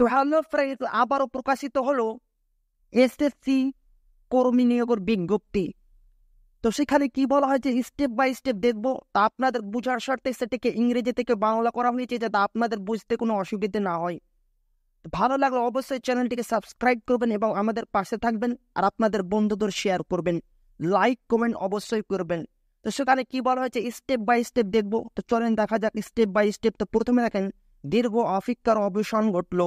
তো hello friends, আবারও প্রকাশিত হলো এসএসসি কর্মী নিয়োগের বিজ্ঞপ্তি। তো সেখানে কি বলা হয়েছে স্টেপ বাই স্টেপ দেখবো। তা আপনাদের বুঝার স্বার্থে সেটাকে ইংরেজি থেকে বাংলা করা হয়েছে যাতে আপনাদের বুঝতে কোনো অসুবিধা না হয়। ভালো লাগলে অবশ্যই চ্যানেলটিকে সাবস্ক্রাইব করবেন এবং আমাদের পাশে থাকবেন, আর আপনাদের বন্ধুদের শেয়ার করবেন, লাইক কমেন্ট অবশ্যই করবেন। তো সেখানে কি বলা হয়েছে স্টেপ বাই স্টেপ দেখবো। তো চলেন দেখা যাক স্টেপ বাই স্টেপ। তো প্রথমে দেখেন, দীর্ঘ অপেক্ষার অবসান ঘটলো,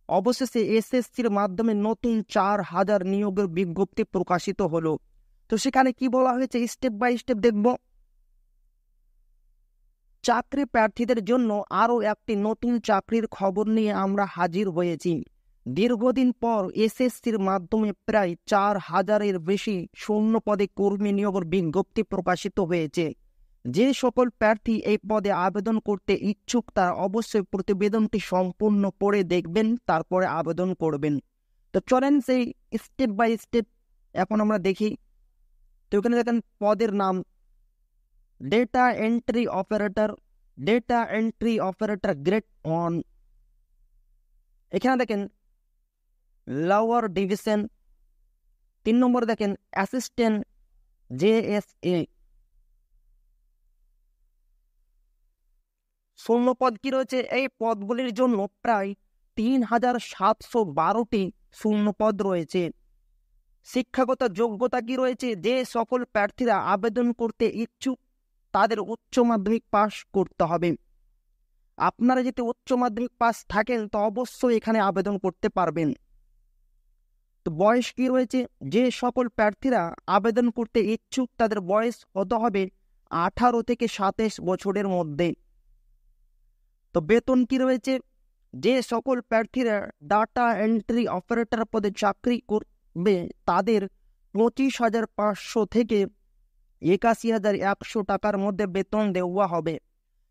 অবশেষে এসএসসির মাধ্যমে নতুন 4,000 নিয়োগের বিজ্ঞপ্তি প্রকাশিত হলো। তো সেখানে কি বলা হয়েছে স্টেপ বাই স্টেপ দেখব। চাকরি প্রার্থীদের জন্য আরও একটি নতুন চাকরির খবর নিয়ে আমরা হাজির হয়েছি। দীর্ঘদিন পর এসএসসির মাধ্যমে প্রায় 4,000-এর বেশি শূন্য পদে কর্মী নিয়োগের বিজ্ঞপ্তি প্রকাশিত হয়েছে। যে সকল প্রার্থী এই পদে আবেদন করতে ইচ্ছুক তারা অবশ্যই প্রতিবেদনটি সম্পূর্ণ পড়ে দেখবেন, তারপরে আবেদন করবেন। তো চলেন সেই স্টেপ বাই স্টেপ এখন আমরা দেখি। তো এখানে দেখেন পদের নাম data entry operator, data entry operator grade 1। এখানে দেখেন লোয়ার ডিভিশন। 3 নম্বর দেখেন অ্যাসিস্ট্যান্ট জেএসএ। শূন্য পদ কি রয়েছে? এই পদগুলির জন্য প্রায় 3,712টি শূন্য পদ রয়েছে। শিক্ষাগত যোগ্যতা কি রয়েছে? যে সকল প্রার্থীরা আবেদন করতে ইচ্ছুক তাদের উচ্চ মাধ্যমিক পাস করতে হবে। আপনারা যদি উচ্চ মাধ্যমিক পাস থাকেন তো অবশ্যই এখানে আবেদন করতে পারবেন। তো বয়স কি রয়েছে? যে সকল প্রার্থীরা আবেদন করতে ইচ্ছুক তাদের বয়স হতে হবে 18 থেকে 27 বছরের মধ্যে। তো বেতন কি রয়েছে? যে সকল প্রার্থীরা ডাটা এন্ট্রি অপারেটর পদে চাকরি করবে তাদের 25,500 থেকে 81,100 টাকার মধ্যে বেতন দেওয়া হবে।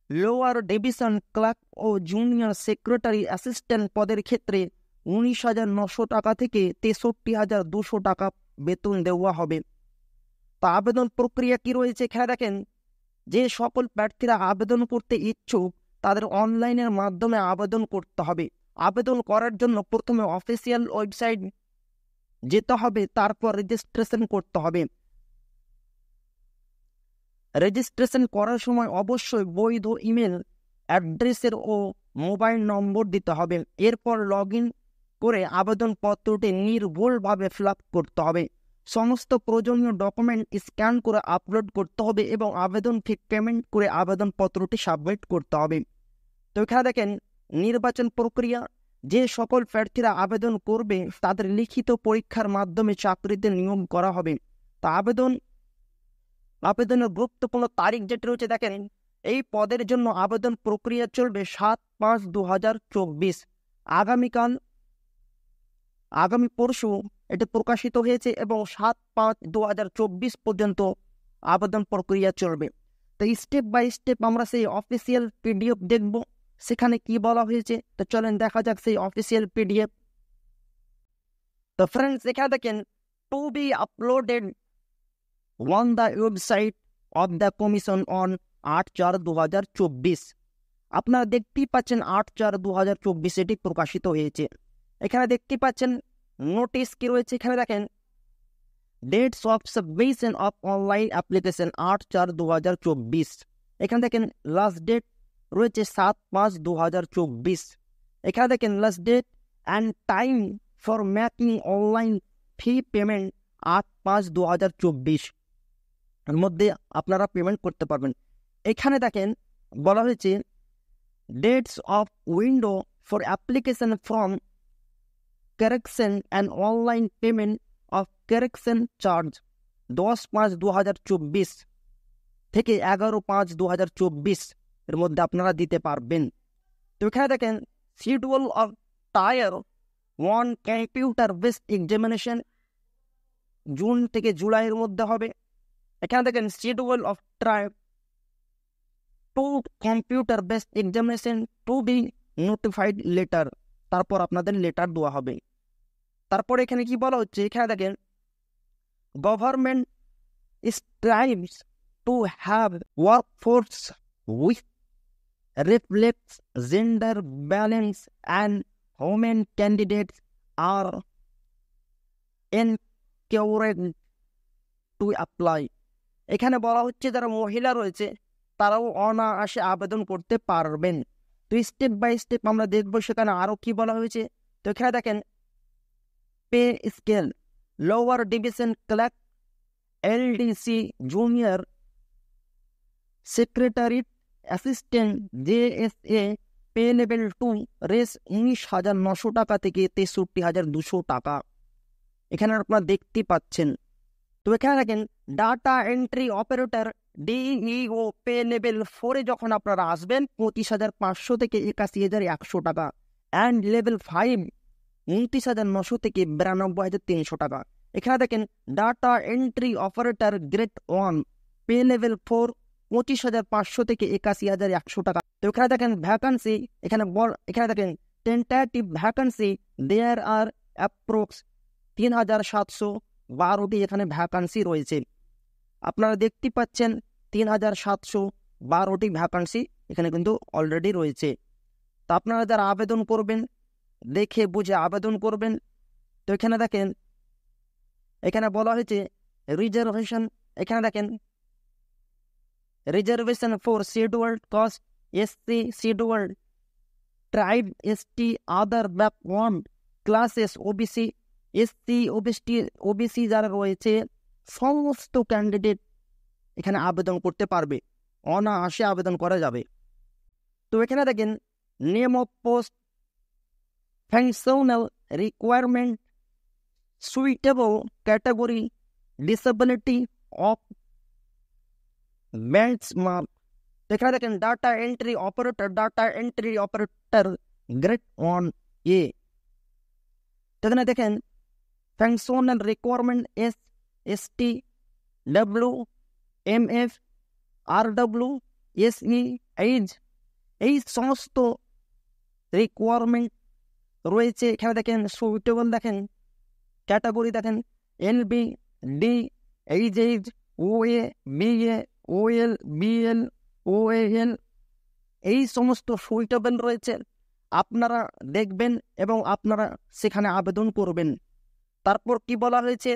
লোয়ার ডিভিশন ক্লার্ক ও জুনিয়র সেক্রেটারি অ্যাসিস্ট্যান্ট পদের ক্ষেত্রে 19,900 টাকা থেকে 63,200 টাকা বেতন দেওয়া হবে। তা আবেদন প্রক্রিয়া কি রয়েছে এখানে দেখেন, যে সকল প্রার্থীরা আবেদন করতে ইচ্ছুক তাদের অনলাইনের মাধ্যমে আবেদন করতে হবে। আবেদন করার জন্য প্রথমে অফিসিয়াল ওয়েবসাইট যেতে হবে, তারপর রেজিস্ট্রেশন করতে হবে। রেজিস্ট্রেশন করার সময় অবশ্যই বৈধ ইমেল অ্যাড্রেসের ও মোবাইল নম্বর দিতে হবে। এরপর লগ ইন করে আবেদনপত্রটি নির্ভুলভাবে ফিল আপ করতে হবে। সমস্ত প্রয়োজনীয় ডকুমেন্ট স্ক্যান করে আপলোড করতে হবে এবং আবেদন ফি পেমেন্ট করে আবেদনপত্রটি সাবমিট করতে হবে। তো এখানে দেখেন নির্বাচন প্রক্রিয়া। যে সকল প্রার্থীরা আবেদন করবে তাদের লিখিত পরীক্ষার মাধ্যমে চাকরিতে নিয়োগ করা হবে। তা আবেদনের গুরুত্বপূর্ণ তারিখ যেটা রয়েছে দেখেন, এই পদের জন্য আবেদন প্রক্রিয়া চলবে 7/5/2024। আগামী পরশু এটি প্রকাশিত হয়েছে এবং 7/5/2024 পর্যন্ত আবেদন প্রক্রিয়া চলবে। তো স্টেপ বাই স্টেপ আমরা সেই অফিসিয়াল পিডিএফ দেখব, সেখানে কি বলা হয়েছে। তো চলেন দেখা যাক সেই অফিসিয়াল পিডিএফ। তো ফ্রেন্ডস এখানে দেখেন to be uploaded on the website of the commission on 8/4/2024। আপনারা দেখতেই পাচ্ছেন 8/4/2024 এটি প্রকাশিত হয়েছে। এখানে দেখতে পাচ্ছেন নোটিশ কি রয়েছে। এখানে দেখেন dates of submission of online application 8/4/2024। এখানে দেখেন লাস্ট ডেট রয়েছে 7/5/2024। এখানে দেখেন last date and time for making online fee payment 8/5/2024 এর মধ্যে আপনারা পেমেন্ট করতে পারবেন। এখানে দেখেন বলা হয়েছে dates of window for application from correction and online payment of correction charge 10/5/2024 থেকে 11/5/2024 এর মধ্যে আপনারা দিতে পারবেন। তো এখানে দেখেন schedule of tier 1 computer based examination June থেকে জুলাইয়ের মধ্যে হবে। এখানে দেখেন schedule of tier 2 computer based examination to be notified later, তারপর আপনাদের লেটার দেওয়া হবে। তারপর এখানে কি বলা হচ্ছে, এখানে দেখেন government strives to have workforce which reflects gender balance and women candidates are encouraged to apply. এখানে বলা হচ্ছে যারা মহিলা রয়েছে তারাও অনায়াসে আবেদন করতে পারবেন। তো স্টেপ বাই স্টেপ আমরা দেখবো সেখানে আরো কি বলা হয়েছে। তো এখানে দেখেন pay scale, lower division clerk, LDC junior secretariat assistant JSA pay level 2 রেস 19,900 টাকা থেকে 63,200 টাকা। এখানে আপনারা দেখতে পাচ্ছেন। তো এখানে দেখেন data entry operator DEO pay level 4 যখন আপনারা আসবেন 25,500 থেকে 81,100 টাকা, অ্যান্ড লেভেল 5 29,900 থেকে 92,300 টাকা। এখানে দেখেন data entry operator grade 1 pay level 4 25,500 থেকে 81,100 টাকা। তো এখানে দেখেন ভ্যাকান্সি, এখানে দেখেন টেন্টেটিভ ভ্যাকান্সি দেয়ার আর অ্যাপ্রক্স 3,712টি এখানে ভ্যাকান্সি রয়েছে। আপনারা দেখতে পাচ্ছেন 3,712টি ভ্যাকান্সি এখানে কিন্তু অলরেডি রয়েছে। তো আপনারা যারা আবেদন করবেন দেখে বুঝে আবেদন করবেন। তো এখানে দেখেন এখানে বলা হয়েছে রিজার্ভেশন, এখানে দেখেন reservation for scheduled caste, SC, scheduled tribe, ST, other backward classes, OBC, SC, OBC যারা রয়েছে সমস্ত ক্যান্ডিডেট এখানে আবেদন করতে পারবে, অনায়াসে আবেদন করা যাবে। তো এখানে দেখেন name of post, functional requirement, suitable category, disability of benchmark. এখানে দেখেন data entry operator grade 1A। এখানে দেখেন functional requirement ST, W, MF, RW, SE, H, এই সমস্ত রিকোয়ারমেন্ট রয়েছে। এখানে দেখেন সুইটেবল দেখেন ক্যাটাগরি দেখেন LB, D, H, OA, BA, OL, BL, OL, এই সমস্ত সুইটেবল রয়েছে। আপনারা দেখবেন এবং আপনারা সেখানে আবেদন করবেন। তারপর কি বলা হয়েছে,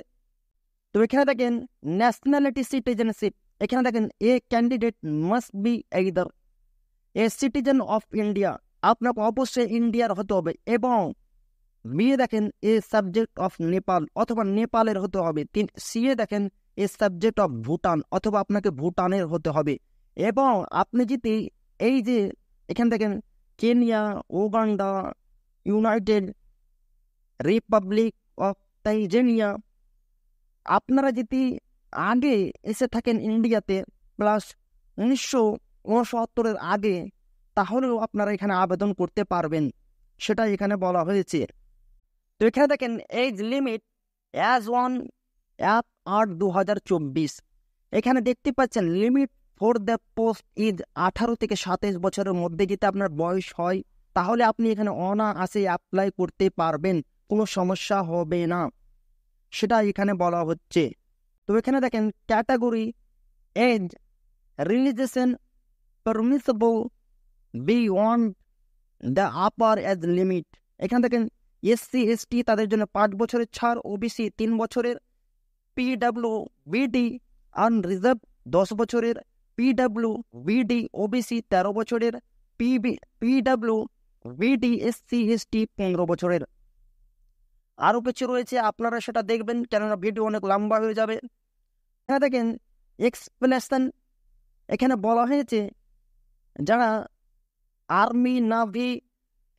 তো এখানে দেখেন ন্যাশনালিটি সিটিজেনশিপ, এখানে দেখেন এ candidate must be either a citizen of India, আপনাকে অবশ্যই ইন্ডিয়ার হতে হবে, এবং বিয়ে দেখেন এ সাবজেক্ট অফ নেপাল অথবা নেপালের হতে হবে, সিএ দেখেন এ সাবজেক্ট অফ ভুটান অথবা আপনাকে ভুটানের হতে হবে। এবং আপনি যদি এই যে এখানে দেখেন Kenya, Uganda, United Republic of Tanzania, আপনারা যদি আগে এসে থাকেন ইন্ডিয়াতে প্লাস 1969 আগে, তাহলেও আপনারা এখানে আবেদন করতে পারবেন, সেটা এখানে বলা হয়েছে। তো এখানে দেখেন এজ লিমিট অ্যাজ 1/8/2024, এখানে দেখতে পাচ্ছেন limit for the post is 18 থেকে 27 বছরের মধ্যে যদি আপনার বয়স হয় তাহলে আপনি এখানে অনায়াসে অ্যাপ্লাই করতে পারবেন, কোনো সমস্যা হবে না, সেটা এখানে বলা হচ্ছে। তো এখানে দেখেন category age relaxation permissible beyond the upper age limit, এখানে দেখেন এসসি এসটি তাদের জন্য 5 বছরের ছাড়, ওবিসি 3 বছরের, পিডব্লিউ বিডি আনরিজার্ভ 10 বছরের, পিডব্লিউ বিডি ওবিসি 13 বছরের, পিডব্লিউ বিডি এসসি এসটি 15 বছরের। আরও কিছু রয়েছে, আপনারা সেটা দেখবেন কেননা ভিডিও অনেক লম্বা হয়ে যাবে। এখানে দেখেন এক্সপ্লেনেশন, এখানে বলা হয়েছে যারা আর্মি, নাভি,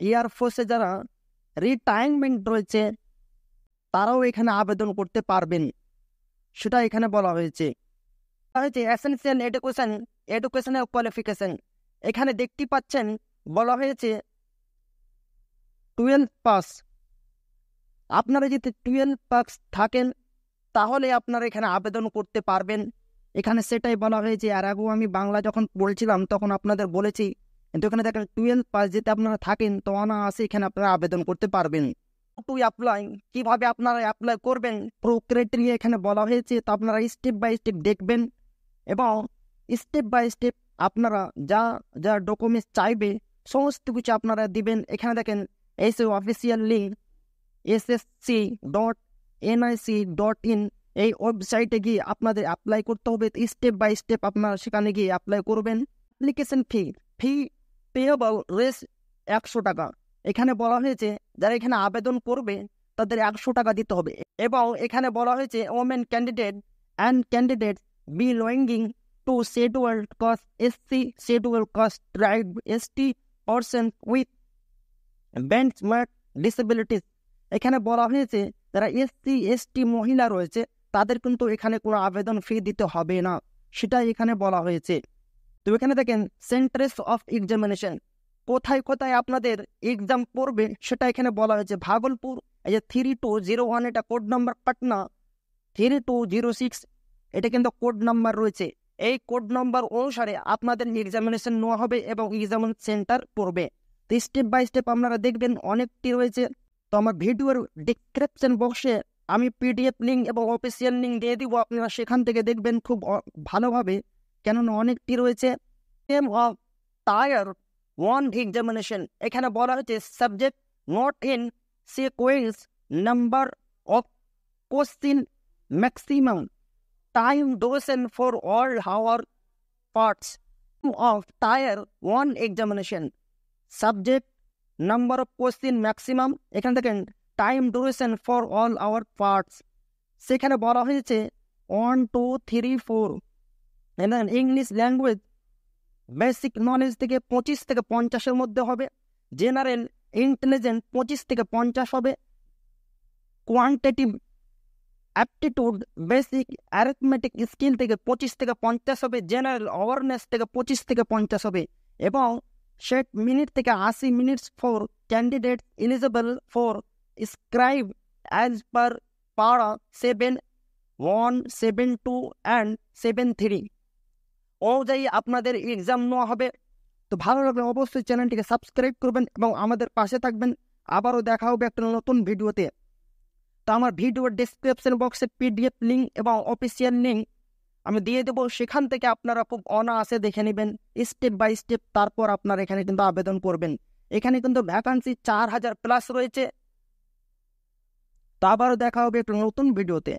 এয়ারফোর্সে যারা রিটায়ারমেন্ট রয়েছে তারাও এখানে আবেদন করতে পারবেন, সেটা এখানে বলা হয়েছে। এসেনশিয়াল এডুকেশনের কোয়ালিফিকেশন, এখানে দেখতে পাচ্ছেন বলা হয়েছে 12 পাস, আপনারা যদি 12 পাস থাকেন তাহলে আপনারা এখানে আবেদন করতে পারবেন, এখানে সেটাই বলা হয়েছে। আর আগেও আমি বাংলা যখন বলছিলাম তখন আপনাদের বলেছি, কিন্তু এখানে দেখেন 12 পাস যদি আপনারা থাকেন তো অনায়াসে এখানে আপনারা আবেদন করতে পারবেন। টু অ্যাপ্লাই, কিভাবে আপনারা অ্যাপ্লাই করবেন পুরো ক্রাইটেরিয়া এখানে বলা হয়েছে। তো আপনারা স্টেপ বাই স্টেপ দেখবেন এবং স্টেপ বাই স্টেপ আপনারা যা যা ডকুমেন্টস চাইবে সমস্ত কিছু আপনারা দিবেন। এখানে দেখেন এই সে অফিসিয়াল লিঙ্ক ssc.nic.in, এই ওয়েবসাইটে গিয়ে আপনাদের অ্যাপ্লাই করতে হবে। স্টেপ বাই স্টেপ আপনারা সেখানে গিয়ে অ্যাপ্লাই করবেন। অ্যাপ্লিকেশন ফি পেয়েবল রেস 100 টাকা। এখানে বলা হয়েছে যারা এখানে আবেদন করবে তাদের 100 টাকা দিতে হবে। এবং এখানে বলা হয়েছে women candidate and candidate belonging to scheduled caste, SC, scheduled caste, tribe, ST person with benchmark disabilities. এখানে বলা হয়েছে যারা এসসি এসটি মহিলা রয়েছে তাদের কিন্তু এখানে কোনো আবেদন ফি দিতে হবে না, সেটাই এখানে বলা হয়েছে। তো এখানে দেখেন সেন্টার্স অফ এক্সামিনেশন, কোথায় কোথায় আপনাদের এক্সাম পড়বে সেটা এখানে বলা হয়েছে। ভাগলপুর, এই যে 3201 এটা কোড নাম্বার, পাটনা 3206 এটা কিন্তু কোড নাম্বার রয়েছে। এই কোড নাম্বার অনুসারে আপনাদের এক্সামিনেশন নেওয়া হবে এবং এক্সামিন সেন্টার পড়বে। তো স্টেপ বাই স্টেপ আপনারা দেখবেন অনেকটি রয়েছে। তো আমার ভিডিওর ডিসক্রিপশন বক্সে আমি পিডিএফ লিঙ্ক এবং অফিসিয়াল লিঙ্ক দিয়ে দিব, আপনারা সেখান থেকে দেখবেন খুব ভালোভাবে, কেননা অনেকটি রয়েছে। অফ টায়ার 1 এক্সামিনেশন, এখানে বলা হয়েছে subject not in sequence, number of question, maximum time duration for all our parts of tier 1 examination, subject, number of question, maximum, এখানে দেখেন time duration for all our parts. সেখানে বলা হয়েছে 1 2 3 4। English language basic knowledge থেকে 25 থেকে 50-এর মধ্যে হবে। General intelligence 25 থেকে 50 হবে। Quantitative aptitude basic arithmetic skill থেকে 25 থেকে 50 হবে। জেনারেল অ্যাওয়ারনেস থেকে 25 থেকে 50 হবে। এবং 60 মিনিট থেকে 80 minutes for candidate eligible for scribe as per পারা 7-1, 7-2 অ্যান্ড 7-3 অনুযায়ী আপনাদের এক্সাম নেওয়া হবে। তো ভালো লাগলে অবশ্যই চ্যানেলটিকে সাবস্ক্রাইব করবেন এবং আমাদের পাশে থাকবেন। আবারও দেখা হবে একটা নতুন ভিডিওতে। তো আমার ভিডিওর ডিসক্রিপশন বক্সে পিডিএফ লিঙ্ক এবং অফিসিয়াল লিঙ্ক আমি দিয়ে দেবো, সেখান থেকে আপনারা খুব অনায়াসে দেখে নেবেন স্টেপ বাই স্টেপ, তারপর আপনারা এখানে কিন্তু আবেদন করবেন। এখানে কিন্তু ভ্যাকান্সি 4000+ রয়েছে। তো আবারও দেখা হবে একটা নতুন ভিডিওতে।